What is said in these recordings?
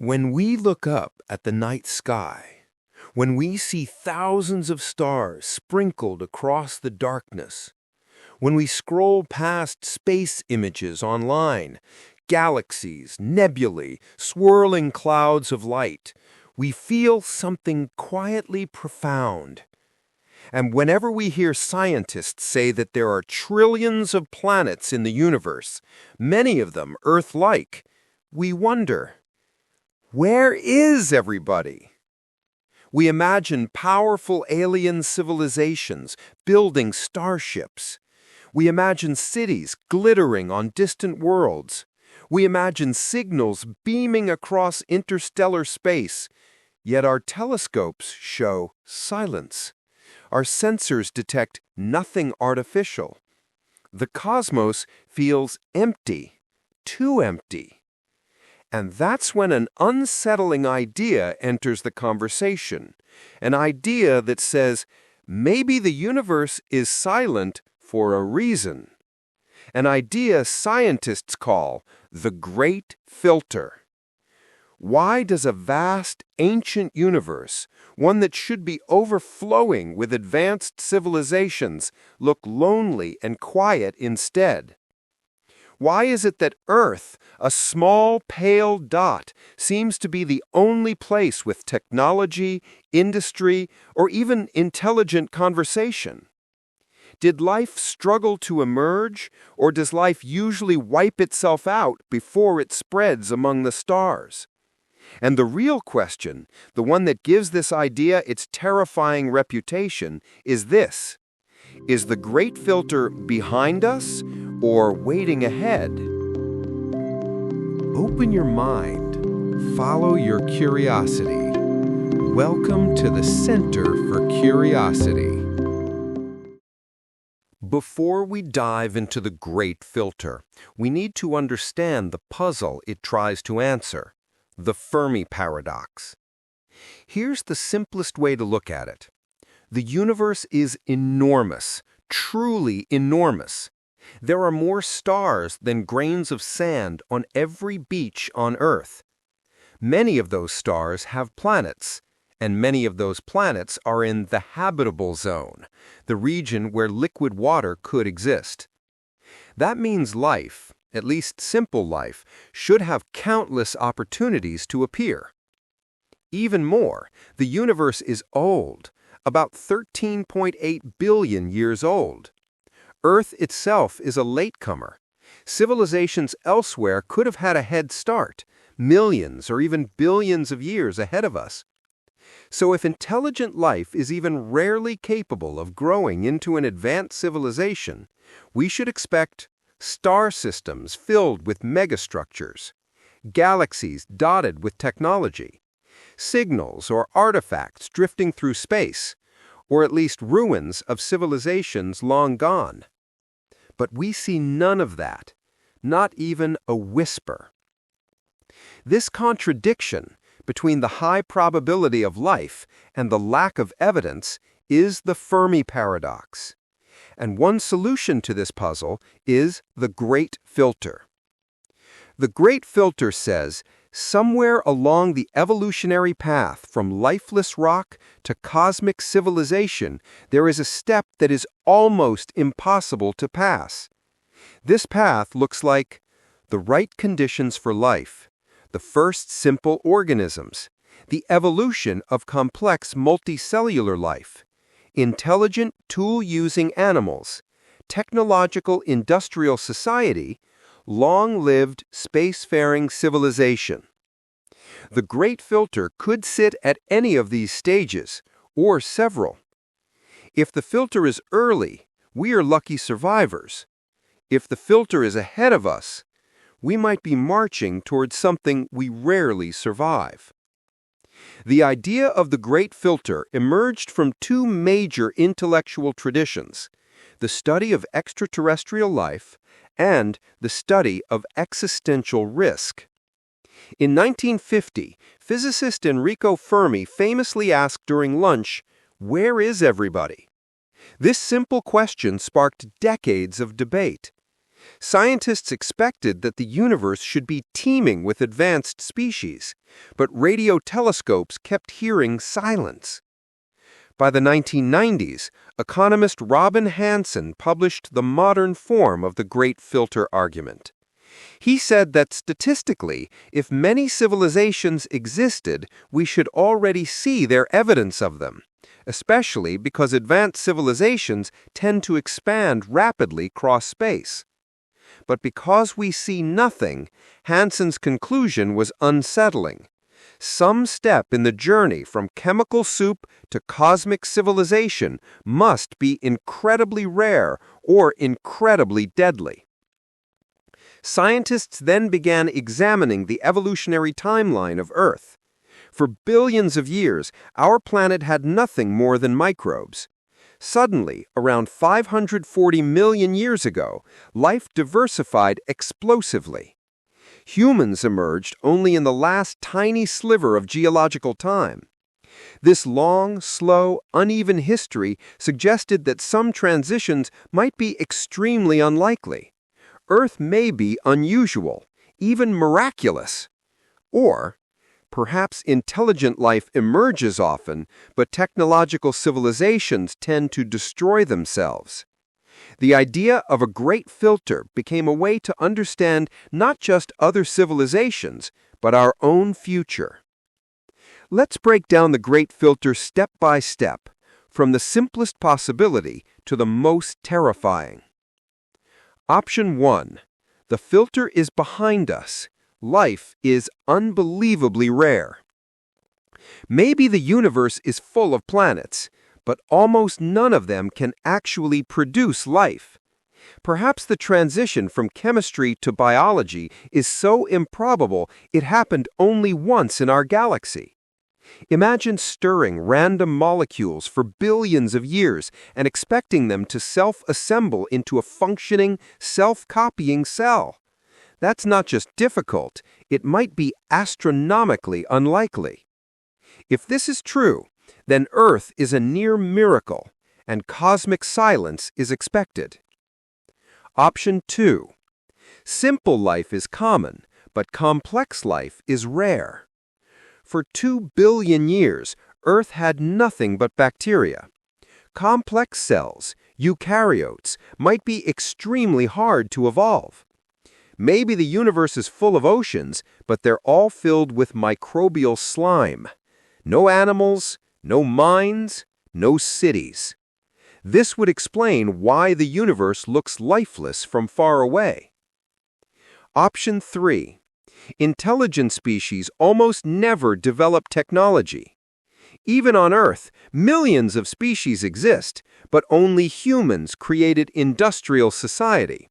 When we look up at the night sky, when we see thousands of stars sprinkled across the darkness, when we scroll past space images online, galaxies, nebulae, swirling clouds of light, we feel something quietly profound. And whenever we hear scientists say that there are trillions of planets in the universe, many of them Earth-like, we wonder, where is everybody? We imagine powerful alien civilizations building starships. We imagine cities glittering on distant worlds. We imagine signals beaming across interstellar space. Yet our telescopes show silence. Our sensors detect nothing artificial. The cosmos feels empty, too empty. And that's when an unsettling idea enters the conversation, an idea that says, maybe the universe is silent for a reason. An idea scientists call the Great Filter. Why does a vast, ancient universe, one that should be overflowing with advanced civilizations, look lonely and quiet instead? Why is it that Earth, a small, pale dot, seems to be the only place with technology, industry, or even intelligent conversation? Did life struggle to emerge, or does life usually wipe itself out before it spreads among the stars? And the real question, the one that gives this idea its terrifying reputation, is this: is the Great Filter behind us or waiting ahead? Open your mind. Follow your curiosity. Welcome to the Center for Curiosity. Before we dive into the Great Filter, we need to understand the puzzle it tries to answer, the Fermi paradox. Here's the simplest way to look at it. The universe is enormous, truly enormous. There are more stars than grains of sand on every beach on Earth. Many of those stars have planets, and many of those planets are in the habitable zone, the region where liquid water could exist. That means life, at least simple life, should have countless opportunities to appear. Even more, the universe is old, about 13.8 billion years old. Earth itself is a latecomer. Civilizations elsewhere could have had a head start, millions or even billions of years ahead of us. So if intelligent life is even rarely capable of growing into an advanced civilization, we should expect star systems filled with megastructures, galaxies dotted with technology, signals or artifacts drifting through space, or at least ruins of civilizations long gone. But we see none of that, not even a whisper. This contradiction between the high probability of life and the lack of evidence is the Fermi paradox. And one solution to this puzzle is the Great Filter. The Great Filter says, somewhere along the evolutionary path from lifeless rock to cosmic civilization, there is a step that is almost impossible to pass. This path looks like the right conditions for life, the first simple organisms, the evolution of complex multicellular life, intelligent tool-using animals, technological industrial society, long-lived spacefaring civilization. The Great Filter could sit at any of these stages, or several. If the filter is early, we are lucky survivors. If the filter is ahead of us, we might be marching towards something we rarely survive. The idea of the Great Filter emerged from two major intellectual traditions: the study of extraterrestrial life and the study of existential risk. In 1950, physicist Enrico Fermi famously asked during lunch, "Where is everybody?" This simple question sparked decades of debate. Scientists expected that the universe should be teeming with advanced species, but radio telescopes kept hearing silence. By the 1990s, economist Robin Hanson published the modern form of the Great Filter argument. He said that statistically, if many civilizations existed, we should already see their evidence of them, especially because advanced civilizations tend to expand rapidly across space. But because we see nothing, Hanson's conclusion was unsettling. Some step in the journey from chemical soup to cosmic civilization must be incredibly rare or incredibly deadly. Scientists then began examining the evolutionary timeline of Earth. For billions of years, our planet had nothing more than microbes. Suddenly, around 540 million years ago, life diversified explosively. Humans emerged only in the last tiny sliver of geological time. This long, slow, uneven history suggested that some transitions might be extremely unlikely. Earth may be unusual, even miraculous. Or, perhaps intelligent life emerges often, but technological civilizations tend to destroy themselves. The idea of a great filter became a way to understand not just other civilizations, but our own future. Let's break down the great filter step by step, from the simplest possibility to the most terrifying. Option 1. The filter is behind us. Life is unbelievably rare. Maybe the universe is full of planets, but almost none of them can actually produce life. Perhaps the transition from chemistry to biology is so improbable it happened only once in our galaxy. Imagine stirring random molecules for billions of years and expecting them to self-assemble into a functioning, self-copying cell. That's not just difficult, it might be astronomically unlikely. If this is true, then Earth is a near miracle, and cosmic silence is expected. Option 2. Simple life is common, but complex life is rare. For 2 billion years, Earth had nothing but bacteria. Complex cells, eukaryotes, might be extremely hard to evolve. Maybe the universe is full of oceans, but they're all filled with microbial slime. No animals, no minds, no cities. This would explain why the universe looks lifeless from far away. Option 3. Intelligent species almost never develop technology. Even on Earth, millions of species exist, but only humans created industrial society.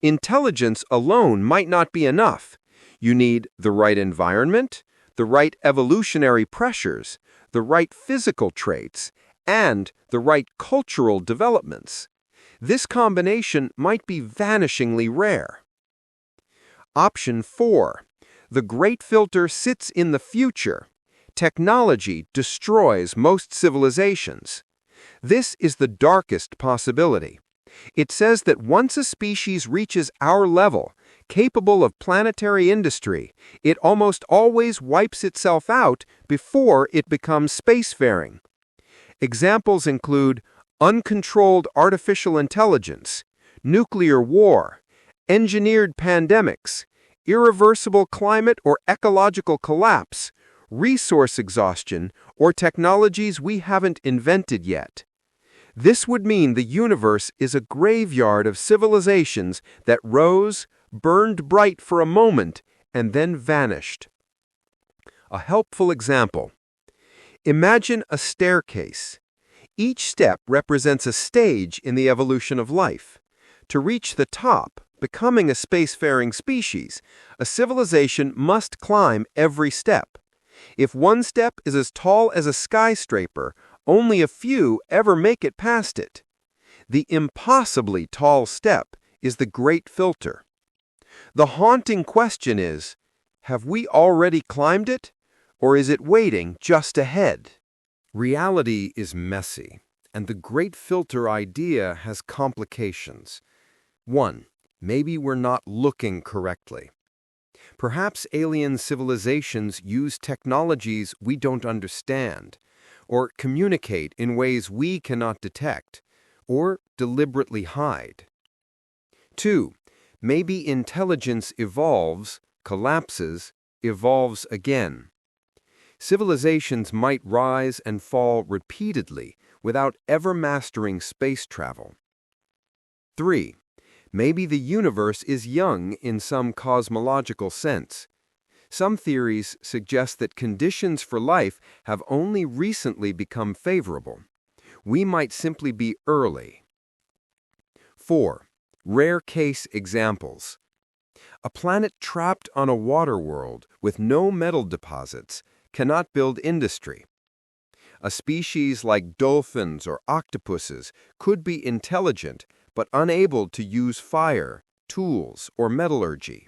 Intelligence alone might not be enough. You need the right environment, the right evolutionary pressures, the right physical traits, and the right cultural developments. This combination might be vanishingly rare. Option 4. The great filter sits in the future. Technology destroys most civilizations. This is the darkest possibility. It says that once a species reaches our level, capable of planetary industry, it almost always wipes itself out before it becomes spacefaring. Examples include uncontrolled artificial intelligence, nuclear war, engineered pandemics, irreversible climate or ecological collapse, resource exhaustion, or technologies we haven't invented yet. This would mean the universe is a graveyard of civilizations that rose, burned bright for a moment, and then vanished. A helpful example. Imagine a staircase. Each step represents a stage in the evolution of life. To reach the top, becoming a spacefaring species, a civilization must climb every step. If one step is as tall as a skyscraper, only a few ever make it past it. The impossibly tall step is the great filter. The haunting question is, have we already climbed it, or is it waiting just ahead? Reality is messy, and the great filter idea has complications. 1. maybe we're not looking correctly. Perhaps alien civilizations use technologies we don't understand, or communicate in ways we cannot detect, or deliberately hide. 2. Maybe intelligence evolves, collapses, evolves again. Civilizations might rise and fall repeatedly without ever mastering space travel. 3. Maybe the universe is young in some cosmological sense. Some theories suggest that conditions for life have only recently become favorable. We might simply be early. 4. Rare case examples. A planet trapped on a water world with no metal deposits cannot build industry. A species like dolphins or octopuses could be intelligent but unable to use fire, tools, or metallurgy.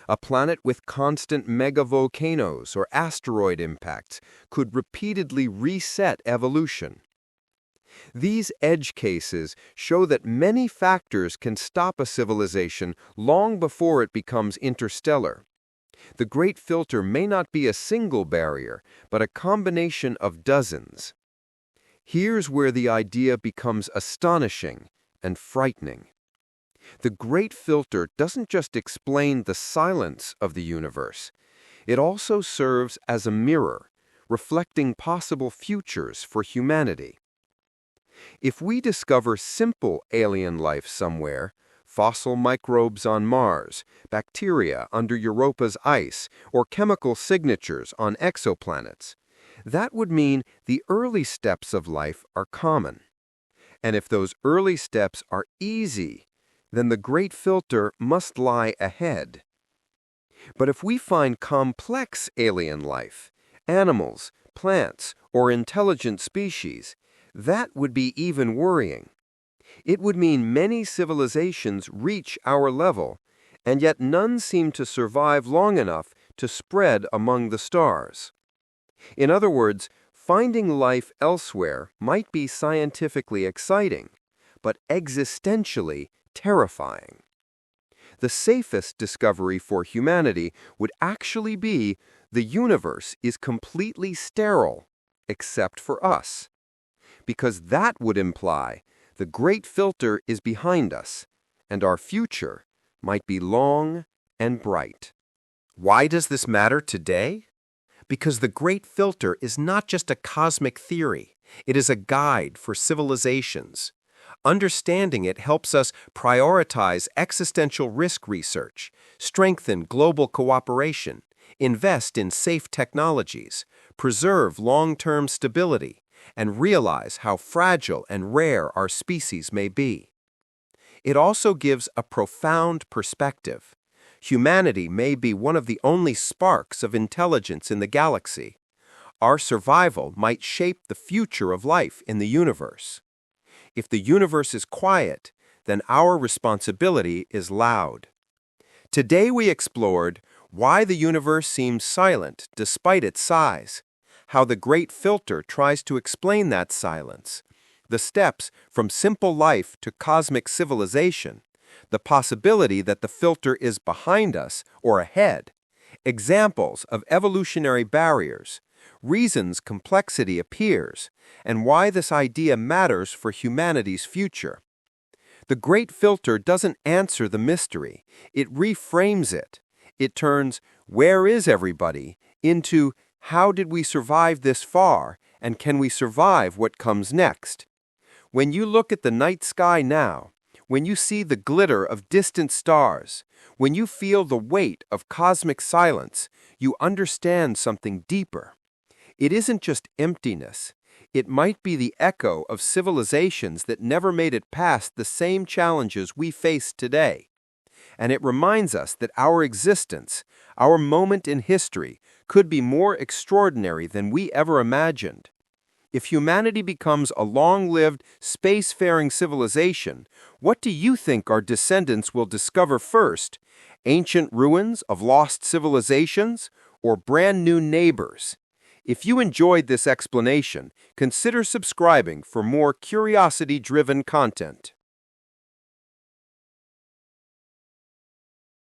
A planet with constant megavolcanoes or asteroid impacts could repeatedly reset evolution. These edge cases show that many factors can stop a civilization long before it becomes interstellar. The Great Filter may not be a single barrier, but a combination of dozens. Here's where the idea becomes astonishing and frightening. The Great Filter doesn't just explain the silence of the universe. It also serves as a mirror, reflecting possible futures for humanity. If we discover simple alien life somewhere, fossil microbes on Mars, bacteria under Europa's ice, or chemical signatures on exoplanets, that would mean the early steps of life are common. And if those early steps are easy, then the Great Filter must lie ahead. But if we find complex alien life, animals, plants, or intelligent species, that would be even worrying. It would mean many civilizations reach our level, and yet none seem to survive long enough to spread among the stars. In other words, finding life elsewhere might be scientifically exciting, but existentially terrifying. The safest discovery for humanity would actually be the universe is completely sterile, except for us. Because that would imply the Great Filter is behind us, and our future might be long and bright. Why does this matter today? Because the Great Filter is not just a cosmic theory, it is a guide for civilizations. Understanding it helps us prioritize existential risk research, strengthen global cooperation, invest in safe technologies, preserve long-term stability, and realize how fragile and rare our species may be. It also gives a profound perspective. Humanity may be one of the only sparks of intelligence in the galaxy. Our survival might shape the future of life in the universe. If the universe is quiet, then our responsibility is loud. Today we explored why the universe seems silent despite its size, how the Great Filter tries to explain that silence, the steps from simple life to cosmic civilization, the possibility that the filter is behind us or ahead, examples of evolutionary barriers, reasons complexity appears, and why this idea matters for humanity's future. The Great Filter doesn't answer the mystery, it reframes it. It turns "where is everybody?" into "how did we survive this far, and can we survive what comes next?" When you look at the night sky now, when you see the glitter of distant stars, when you feel the weight of cosmic silence, you understand something deeper. It isn't just emptiness. It might be the echo of civilizations that never made it past the same challenges we face today. And it reminds us that our existence, our moment in history, could be more extraordinary than we ever imagined. If humanity becomes a long-lived, space-faring civilization, what do you think our descendants will discover first? Ancient ruins of lost civilizations or brand-new neighbors? If you enjoyed this explanation, consider subscribing for more curiosity-driven content.